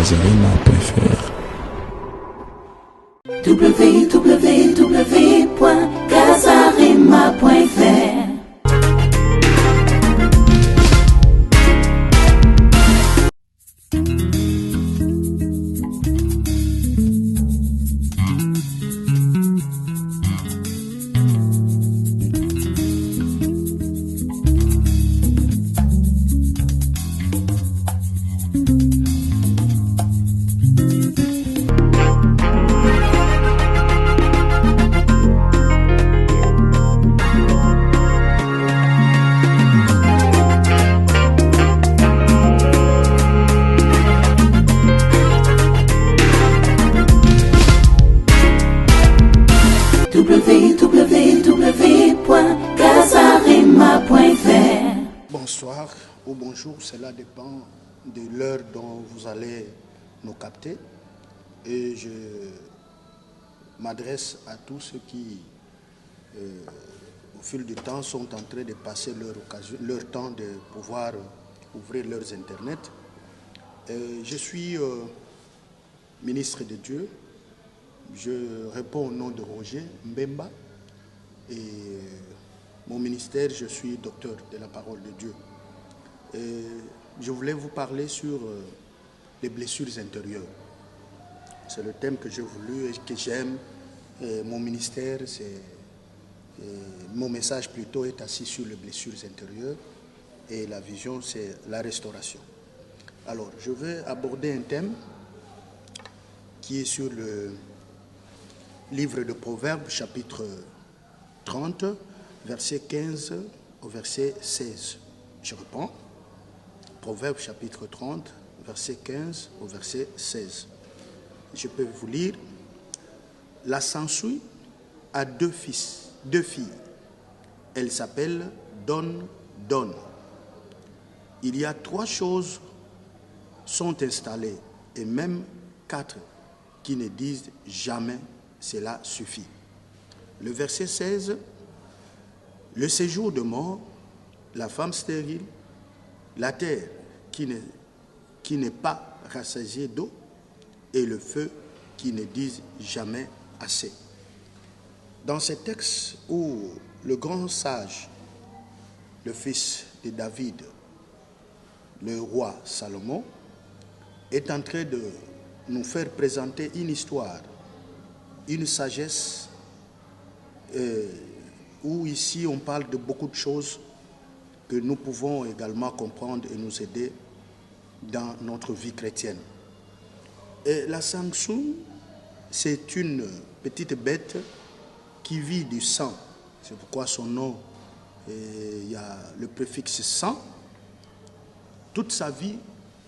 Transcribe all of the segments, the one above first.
www.casarema.fr. www.casarema.fr. www.casarema.fr. Bonsoir ou bonjour, cela dépend de l'heure dont vous allez nous capter. Et je m'adresse à tous ceux qui, au fil du temps, sont en train de passer leur temps de pouvoir ouvrir leurs internets. Je suis ministre de Dieu. Je réponds au nom de Roger Mbemba. Et mon ministère, je suis docteur de la parole de Dieu. Je voulais vous parler sur les blessures intérieures. C'est le thème que j'ai voulu et que j'aime. Mon ministère, mon message plutôt est assis sur les blessures intérieures et la vision, c'est la restauration. Alors, je vais aborder un thème qui est sur le livre de Proverbes, chapitre 30, verset 15 au verset 16. Je reprends. Proverbes, chapitre 30, verset 15 au verset 16. Je peux vous lire. La sangsouille a deux filles. Elles s'appellent Donne. Il y a 3 choses sont installées et même 4 qui ne disent jamais cela suffit. Le verset 16, le séjour de mort, la femme stérile, la terre qui n'est pas rassasiée d'eau et le feu qui ne disent jamais assez. Dans ce texte où le grand sage, le fils de David, le roi Salomon, est en train de nous faire présenter une histoire, une sagesse, où ici on parle de beaucoup de choses que nous pouvons également comprendre et nous aider dans notre vie chrétienne. Et la sangsouille, c'est une petite bête qui vit du sang. C'est pourquoi son nom, il y a le préfixe sang. Toute sa vie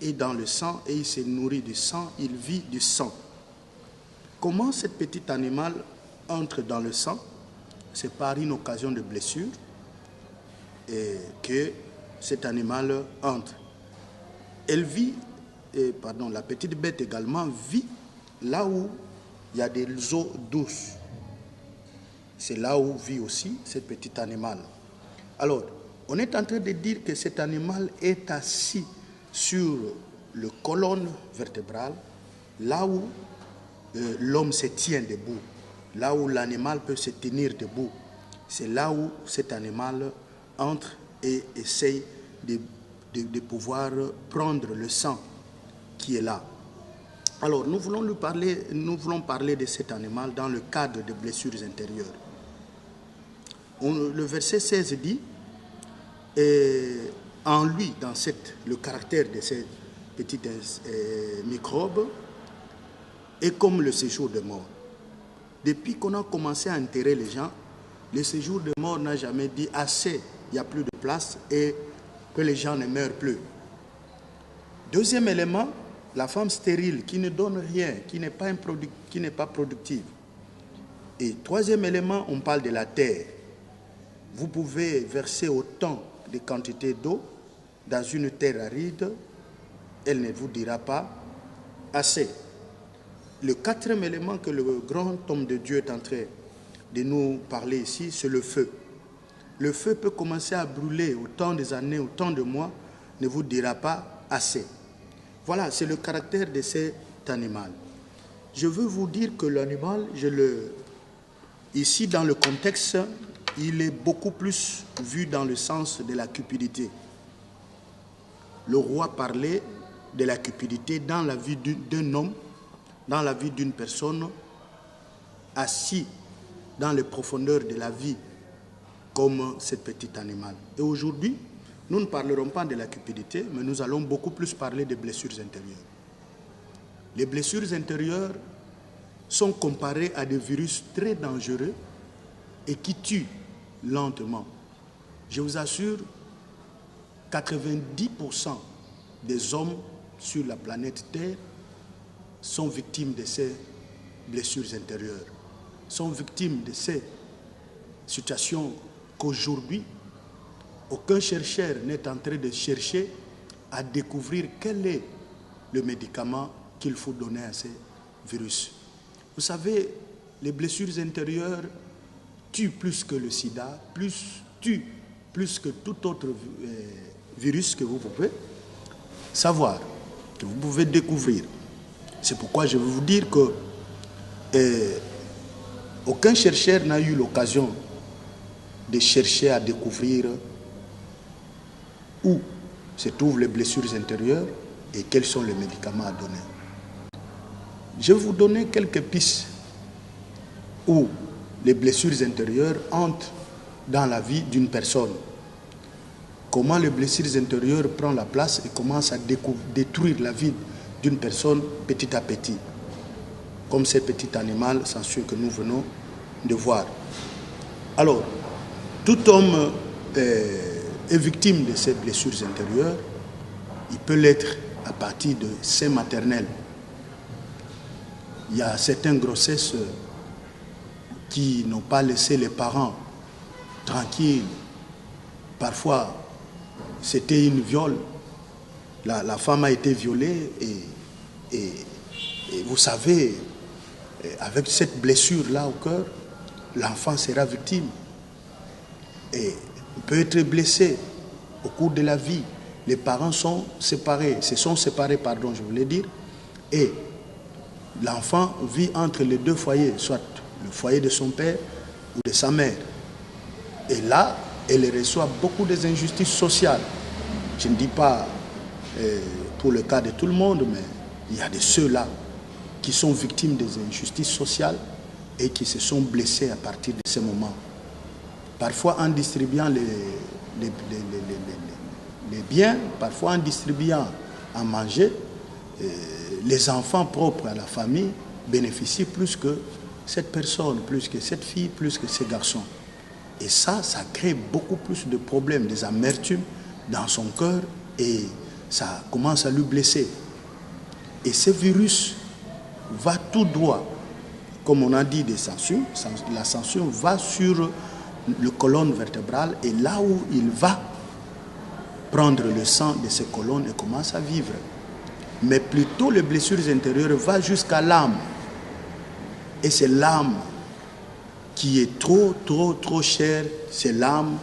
est dans le sang et il se nourrit du sang, il vit du sang. Comment ce petit animal entre dans le sang? C'est par une occasion de blessure et que cet animal entre. La petite bête également vit là où il y a des eaux douces. C'est là où vit aussi ce petit animal. Alors, on est en train de dire que cet animal est assis sur le colonne vertébrale, là où l'homme se tient debout, là où l'animal peut se tenir debout. C'est là où cet animal entre et essaye de pouvoir prendre le sang qui est là. Alors, nous voulons parler de cet animal dans le cadre de blessures intérieures. Le verset 16 dit, en lui, dans le caractère de ces petits microbes, est comme le séjour de mort. Depuis qu'on a commencé à enterrer les gens, le séjour de mort n'a jamais dit assez, il n'y a plus de place et que les gens ne meurent plus. Deuxième élément, la femme stérile qui ne donne rien, qui n'est pas productive. Et troisième élément, on parle de la terre. Vous pouvez verser autant de quantités d'eau dans une terre aride, elle ne vous dira pas assez. Le quatrième élément que le grand homme de Dieu est en train de nous parler ici, c'est le feu. Le feu peut commencer à brûler autant des années, autant de mois, ne vous dira pas assez. Voilà, c'est le caractère de cet animal. Je veux vous dire que l'animal, ici dans le contexte, il est beaucoup plus vu dans le sens de la cupidité. Le roi parlait de la cupidité dans la vie d'un homme, dans la vie d'une personne, assis dans les profondeurs de la vie, comme cet petit animal. Et aujourd'hui, nous ne parlerons pas de la cupidité, mais nous allons beaucoup plus parler des blessures intérieures. Les blessures intérieures sont comparées à des virus très dangereux et qui tuent lentement. Je vous assure, 90% des hommes sur la planète Terre sont victimes de ces blessures intérieures, sont victimes de ces situations qu'aujourd'hui, aucun chercheur n'est en train de chercher à découvrir quel est le médicament qu'il faut donner à ces virus. Vous savez, les blessures intérieures tuent plus que le sida, tuent plus que tout autre virus que vous pouvez savoir, que vous pouvez découvrir. C'est pourquoi je veux vous dire que aucun chercheur n'a eu l'occasion de chercher à découvrir où se trouvent les blessures intérieures et quels sont les médicaments à donner. Je vais vous donner quelques pistes où les blessures intérieures entrent dans la vie d'une personne. Comment les blessures intérieures prennent la place et commencent à détruire la vie d'une personne petit à petit, comme ce petit animal sensueux que nous venons de voir. Alors, tout homme est victime de ces blessures intérieures. Il peut l'être à partir de sein maternel. Il y a certaines grossesses qui n'ont pas laissé les parents tranquilles. Parfois, c'était une viole. La femme a été violée et vous savez, avec cette blessure-là au cœur, l'enfant sera victime. Et il peut être blessé au cours de la vie. Les parents se sont séparés, je voulais dire, et l'enfant vit entre les deux foyers, soit le foyer de son père ou de sa mère. Et là, elle reçoit beaucoup d'injustices sociales. Je ne dis pas pour le cas de tout le monde, mais il y a de ceux-là qui sont victimes des injustices sociales et qui se sont blessés à partir de ce moment. Parfois en distribuant les biens, parfois en distribuant à manger, les enfants propres à la famille bénéficient plus que cette personne, plus que cette fille, plus que ces garçons. Et ça crée beaucoup plus de problèmes, des amertumes dans son cœur et ça commence à lui blesser. Et ce virus va tout droit, comme on a dit, des sangsues. La sanction va sur le colonne vertébrale et là où il va prendre le sang de ces colonnes et commence à vivre. Mais plutôt les blessures intérieures vont jusqu'à l'âme. Et c'est l'âme qui est trop chère. C'est l'âme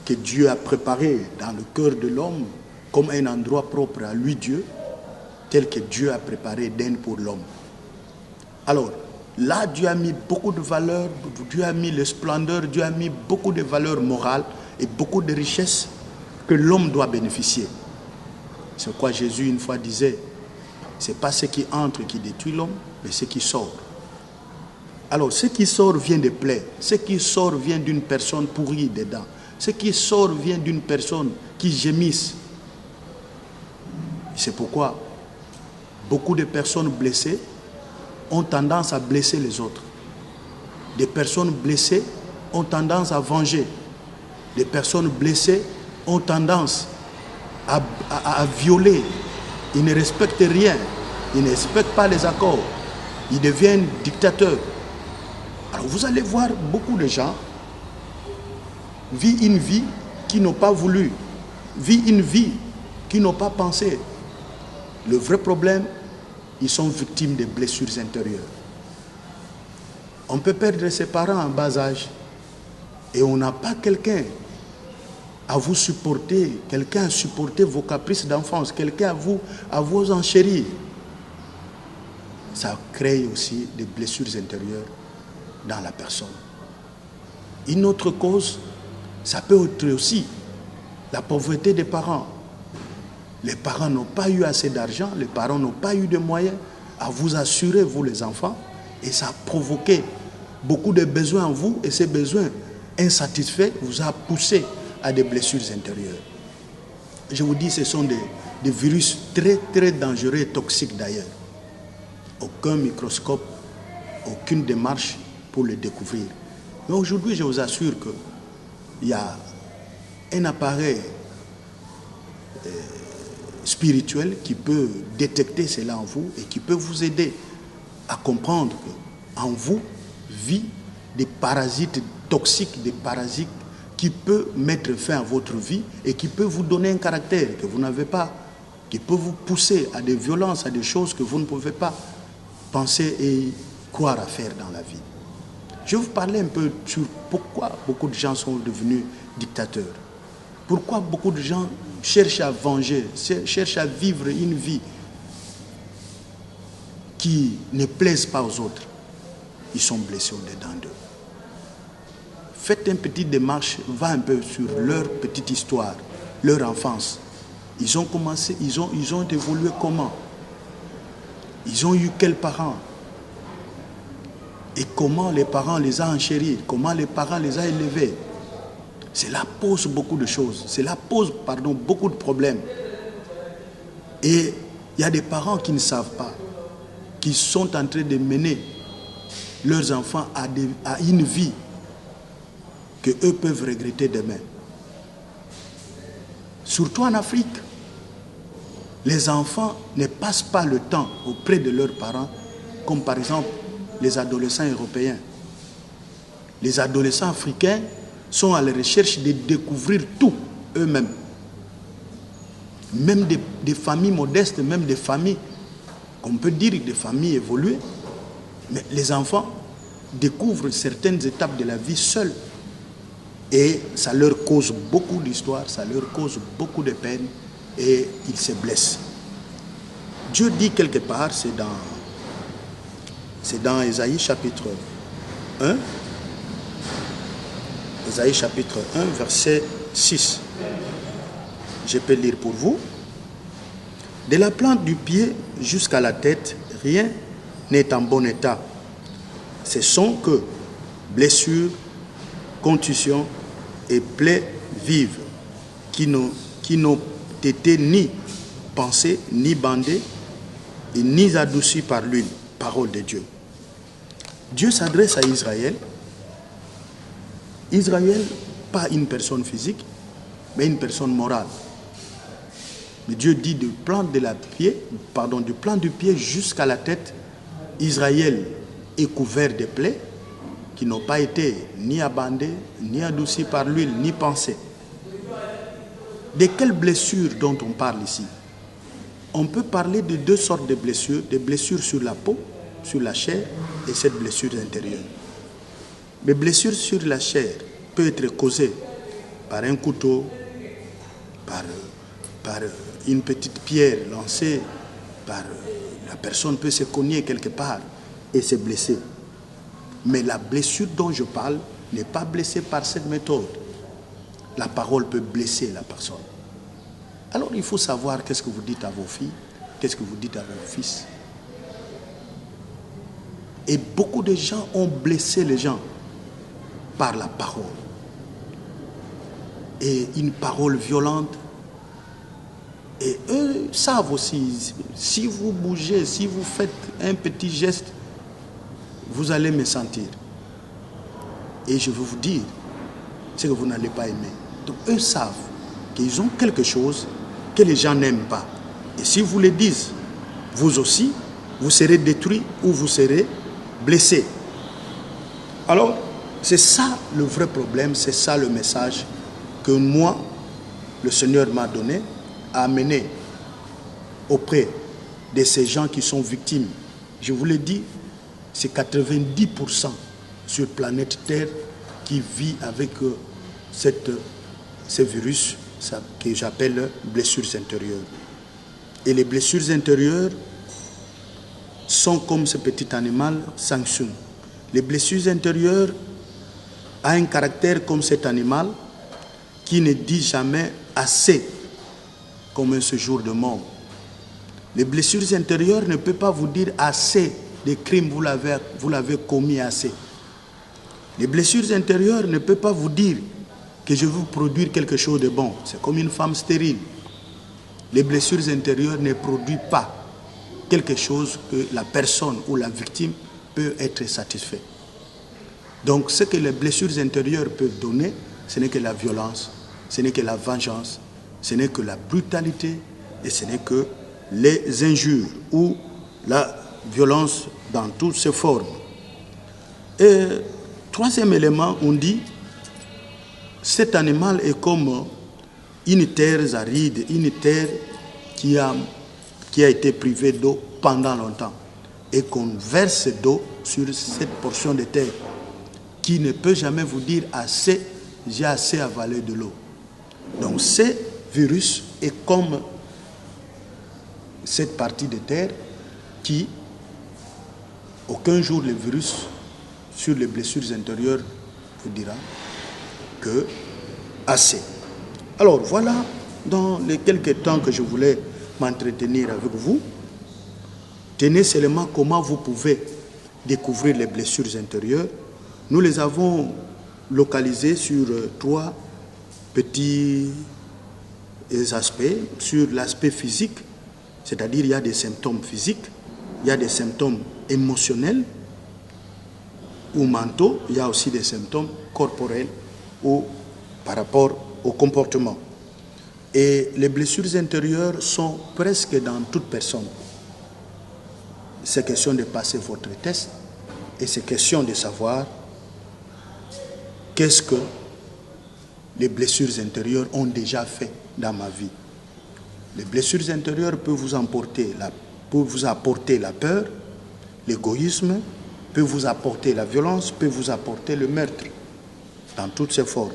que Dieu a préparée dans le cœur de l'homme comme un endroit propre à lui, Dieu, tel que Dieu a préparé d'Éden pour l'homme. Alors, là, Dieu a mis beaucoup de valeurs, Dieu a mis le splendeur, Dieu a mis beaucoup de valeurs morales et beaucoup de richesses que l'homme doit bénéficier. C'est quoi Jésus une fois disait, c'est pas ce qui entre qui détruit l'homme, mais ce qui sort. Alors, ce qui sort vient des plaies, ce qui sort vient d'une personne pourrie dedans, ce qui sort vient d'une personne qui gémisse. C'est pourquoi beaucoup de personnes blessées ont tendance à blesser les autres. Des personnes blessées ont tendance à venger. Des personnes blessées ont tendance à violer. Ils ne respectent rien. Ils ne respectent pas les accords. Ils deviennent dictateurs. Alors vous allez voir beaucoup de gens vivent une vie qu'ils n'ont pas voulu, vivent une vie qu'ils n'ont pas pensé. Le vrai problème, ils sont victimes de blessures intérieures. On peut perdre ses parents en bas âge et on n'a pas quelqu'un à vous supporter, quelqu'un à supporter vos caprices d'enfance, quelqu'un à vous enchérir. Ça crée aussi des blessures intérieures dans la personne. Une autre cause, ça peut être aussi la pauvreté des parents. Les parents n'ont pas eu assez d'argent, les parents n'ont pas eu de moyens à vous assurer, vous les enfants, et ça a provoqué beaucoup de besoins en vous, et ces besoins insatisfaits vous a poussé à des blessures intérieures. Je vous dis, ce sont des virus très très dangereux et toxiques d'ailleurs. Aucun microscope, aucune démarche pour les découvrir. Mais aujourd'hui, je vous assure qu'il y a un appareil spirituel qui peut détecter cela en vous et qui peut vous aider à comprendre qu'en vous vit des parasites toxiques, des parasites qui peuvent mettre fin à votre vie et qui peuvent vous donner un caractère que vous n'avez pas, qui peut vous pousser à des violences, à des choses que vous ne pouvez pas penser et croire à faire dans la vie. Je vais vous parler un peu sur pourquoi beaucoup de gens sont devenus dictateurs. Pourquoi beaucoup de gens cherchent à venger, cherchent à vivre une vie qui ne plaise pas aux autres. Ils sont blessés au-dedans d'eux. Faites une petite démarche, va un peu sur leur petite histoire, leur enfance. Ils ont commencé, ils ont évolué comment? Ils ont eu quels parents? Et comment les parents les ont enchéris? Comment les parents les ont élevés? Cela pose beaucoup de choses. Cela pose, beaucoup de problèmes. Et il y a des parents qui ne savent pas, qui sont en train de mener leurs enfants à une vie que eux peuvent regretter demain. Surtout en Afrique, les enfants ne passent pas le temps auprès de leurs parents, comme par exemple les adolescents européens. Les adolescents africains sont à la recherche de découvrir tout eux-mêmes. Même des familles modestes, même des familles, qu'on peut dire des familles évoluées, mais les enfants découvrent certaines étapes de la vie seuls. Et ça leur cause beaucoup d'histoires, ça leur cause beaucoup de peine et ils se blessent. Dieu dit quelque part, c'est dans Ésaïe chapitre 1, Ésaïe chapitre 1, verset 6. Je peux lire pour vous. De la plante du pied jusqu'à la tête, rien n'est en bon état. Ce sont que blessures, contusions et plaies vives qui n'ont été ni pensées, ni bandées, et ni adoucies par l'huile, parole de Dieu. Dieu s'adresse à Israël. Israël, pas une personne physique, mais une personne morale. Mais Dieu dit du plan du pied jusqu'à la tête, Israël est couvert de plaies qui n'ont pas été ni abandées, ni adoucies par l'huile, ni pensées. De quelles blessures dont on parle ici? On peut parler de deux sortes de blessures, des blessures sur la peau, sur la chair, et cette blessure intérieure. Les blessures sur la chair peuvent être causées par un couteau, par une petite pierre lancée, la personne peut se cogner quelque part et se blesser. Mais la blessure dont je parle n'est pas blessée par cette méthode. La parole peut blesser la personne. Alors il faut savoir qu'est-ce que vous dites à vos filles, qu'est-ce que vous dites à vos fils. Et beaucoup de gens ont blessé les gens par la parole. Et une parole violente. Et eux savent aussi, si vous bougez, si vous faites un petit geste, vous allez me sentir. Et je veux vous dire ce que vous n'allez pas aimer. Donc eux savent qu'ils ont quelque chose que les gens n'aiment pas. Et si vous le dites, vous aussi, vous serez détruits ou vous serez blessés. Alors, c'est ça le vrai problème, c'est ça le message que moi, le Seigneur m'a donné, à amener auprès de ces gens qui sont victimes. Je vous l'ai dit, c'est 90% sur planète Terre qui vit avec cette ces virus que j'appelle blessures intérieures. Et les blessures intérieures sont comme ce petit animal sanction. Les blessures intérieures ont un caractère comme cet animal qui ne dit jamais assez comme un séjour de mort. Les blessures intérieures ne peuvent pas vous dire assez des crimes, vous l'avez commis assez. Les blessures intérieures ne peuvent pas vous dire que je veux vous produire quelque chose de bon. C'est comme une femme stérile. Les blessures intérieures ne produisent pas quelque chose que la personne ou la victime peut être satisfait. Donc ce que les blessures intérieures peuvent donner, ce n'est que la violence, ce n'est que la vengeance, ce n'est que la brutalité et ce n'est que les injures ou la violence dans toutes ses formes. Et troisième élément, on dit, cet animal est comme une terre aride, une terre qui a été privée d'eau pendant longtemps et qu'on verse d'eau sur cette portion de terre qui ne peut jamais vous dire assez, j'ai assez avalé de l'eau. Donc ce virus est comme cette partie de terre qui, aucun jour le virus sur les blessures intérieures vous dira que assez. Alors voilà, dans les quelques temps que je voulais m'entretenir avec vous, tenez seulement comment vous pouvez découvrir les blessures intérieures. Nous les avons localisées sur 3 petits aspects. Sur l'aspect physique, c'est-à-dire il y a des symptômes physiques, il y a des symptômes émotionnels ou mentaux, il y a aussi des symptômes corporels ou par rapport au comportement. Et les blessures intérieures sont presque dans toute personne. C'est question de passer votre test et c'est question de savoir qu'est-ce que les blessures intérieures ont déjà fait dans ma vie. Les blessures intérieures peuvent vous apporter la peur, l'égoïsme, peuvent vous apporter la violence, peuvent vous apporter le meurtre, dans toutes ses formes.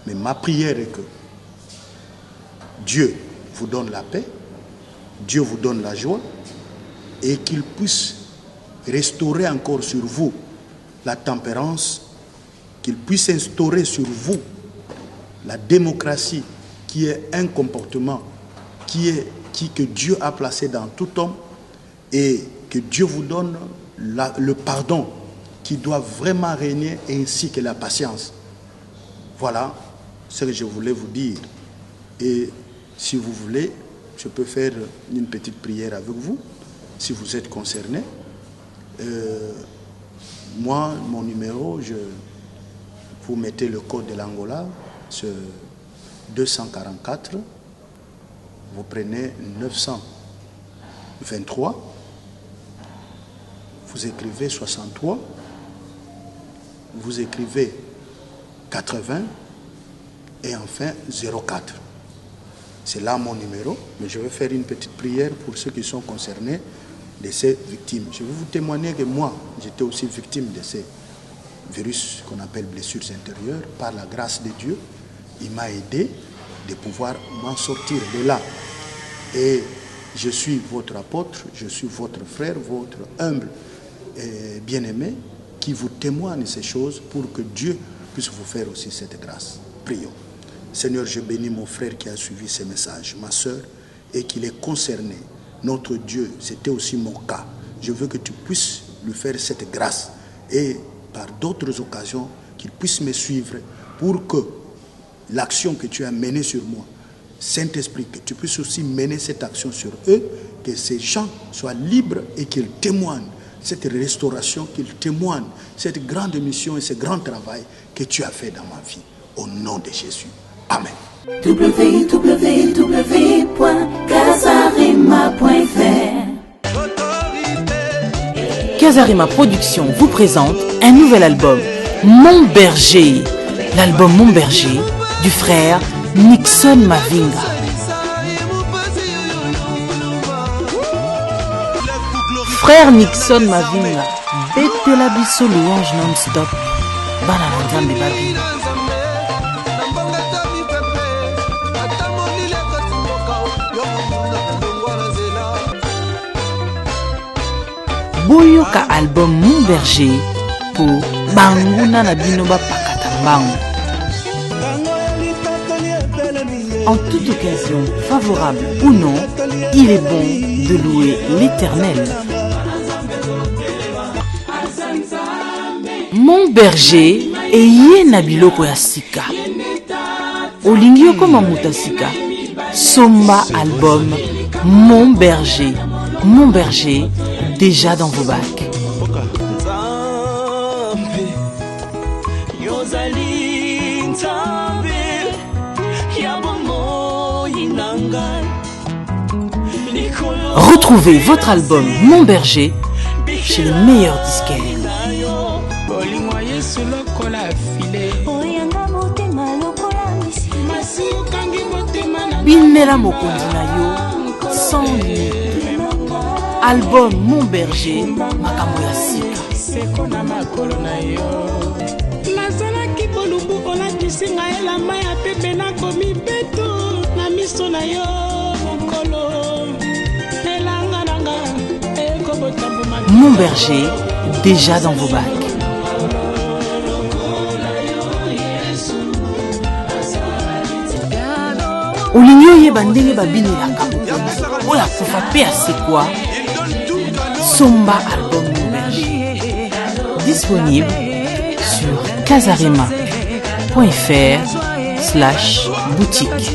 Mais ma prière est que Dieu vous donne la paix, Dieu vous donne la joie, et qu'il puisse restaurer encore sur vous la tempérance, qu'il puisse instaurer sur vous la démocratie, qui est un comportement que Dieu a placé dans tout homme, et que Dieu vous donne le pardon qui doit vraiment régner, ainsi que la patience. Voilà ce que je voulais vous dire. Et si vous voulez, je peux faire une petite prière avec vous, si vous êtes concerné. Moi, mon numéro, vous mettez le code de l'Angola, c'est 244, vous prenez 923, vous écrivez 63, vous écrivez 80 et enfin 04. C'est là mon numéro, mais je vais faire une petite prière pour ceux qui sont concernés de ces victimes. Je vais vous témoigner que moi, j'étais aussi victime de ces virus qu'on appelle blessures intérieures. Par la grâce de Dieu, il m'a aidé de pouvoir m'en sortir de là. Et je suis votre apôtre, je suis votre frère, votre humble et bien-aimé, qui vous témoigne ces choses pour que Dieu puisse vous faire aussi cette grâce. Prions. Seigneur, je bénis mon frère qui a suivi ces messages, ma soeur, et qu'il est concerné. Notre Dieu, c'était aussi mon cas. Je veux que tu puisses lui faire cette grâce et par d'autres occasions, qu'il puisse me suivre pour que l'action que tu as menée sur moi, Saint-Esprit, que tu puisses aussi mener cette action sur eux, que ces gens soient libres et qu'ils témoignent cette restauration, qu'ils témoignent cette grande mission et ce grand travail que tu as fait dans ma vie. Au nom de Jésus. Amen. www.casarema.fr Casarema Production vous présente un nouvel album, Mon Berger. L'album Mon Berger du frère Nixon Mavinga. Frère Nixon Mavinga, bête la biso louange non-stop. Bana na nzambe babina. boyoka album Mon Berger pour banguna na bino bapakata mbango. En toute occasion, favorable ou non, il est bon de louer l'Éternel. Mon Berger eye na biloko ya sika. Olingi okoma muta sika. Somba album Mon Berger. Mon Berger, déjà dans vos bacs. Retrouvez votre album Mon Berger chez les meilleurs disquaires. Binela mokonzi na yo sans limite. Album Mon Berger, makambo ya sika. Nazalaki bolubu olakisi ngai elamba ya pembe nakomi peto na miso na yo mokolo elanga nanga ekobotambuma. Mon Berger, déjà dans vos bacs. Olingi oyeba ndenge babinelaka moto oyo akufa mpe asekwa. Somba album Mon Berger. Disponible sur casarema.fr/boutique.